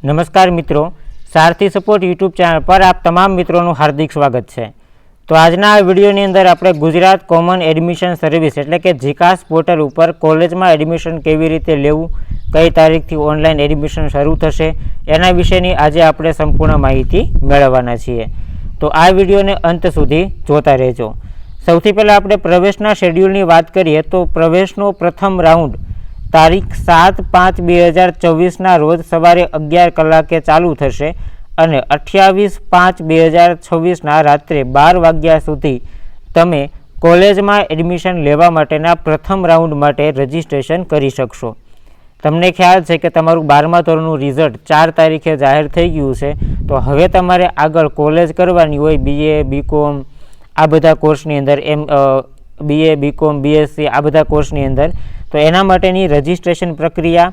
नमस्कार मित्रों, सारथी support YouTube channel पर आप तमाम मित्रों हार्दिक स्वागत है। तो आजना विडियोनी अंदर आपणे गुजरात कॉमन एडमिशन सर्विस एटले के जीकास पोर्टल पर कॉलेज में एडमिशन केवी रीते लेवुं, कई तारीख थी ऑनलाइन एडमिशन शुरू थशे, एना विषयनी आजे आपणे संपूर्ण माहिती मेळववाना छीए। तो आ विडियोने अंत सुधी जोता रहेजो। सौथी पहेला आपणे प्रवेशना शेड्यूलनी वात करीए तो प्रवेशनो प्रथम राउंड तारीख 7/5/2024 ना रोज सवारे 11 कलाके चालू थशे अने 28/5/2026 ना रात्रे 12 वाग्या सुधी तमे कॉलेज में एडमिशन लेवा माटेना प्रथम राउंड माटे रजिस्ट्रेशन करी शकशो। तमने ख्याल है कि तमारुं 12मा धोरणनुं रिजल्ट 4 तारीखे जाहिर थई गयुं छे। तो हवे तमारे आगळ कॉलेज करवानी होय बीए बीकॉम आ बधा कोर्सनी अंदर बीए बीकॉम बीएससी आ बधा कोर्सनी अंदर तो एना माटेनी रजिस्ट्रेशन प्रक्रिया,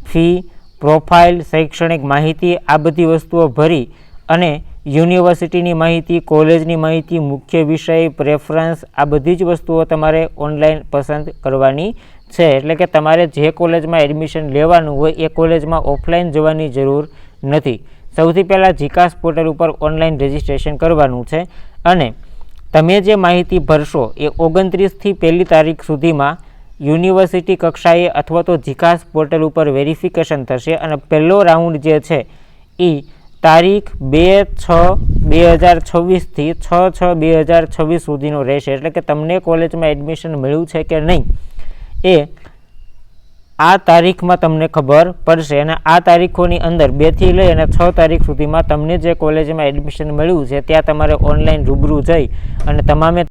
फी, प्रोफाइल, शैक्षणिक माहिती आ बधी वस्तुओ भरी अने यूनिवर्सिटीनी माहिती, कॉलेजनी माहिती, मुख्य विषय, प्रेफरन्स आ बधी ज वस्तुओ तमारे ऑनलाइन पसंद करवानी छे। एटले के तमारे जे कॉलेज में एडमिशन लेवानुं होय ए कॉलेज में ऑफलाइन जवानी जरूर नथी। सौथी पहेला जीकास पोर्टल पर ऑनलाइन रजिस्ट्रेशन करवानुं छे अने तमे जे माहिती भरशो ए 29 થી 1 तारीख सुधीमां यूनिवर्सिटी कक्षाए अथवा तो जीकास पोर्टल पर वेरिफिकेशन थशे अने पहलो राउंड जे छे ई तारीख 2/6/2026 थी 6/6/2026 सुधीनो रहेशे। एटले के तमने कॉलेज में एडमिशन मळ्युं छे के नहीं ए आ तारीख में तमने खबर पड़शे अने आ तारीखोनी अंदर 2 થી लई अने 6 तारीख सुधीमां तमने जे कॉलेज में एडमिशन मळ्युं छे त्यां तमारे ऑनलाइन रूबरू जई अने तमामे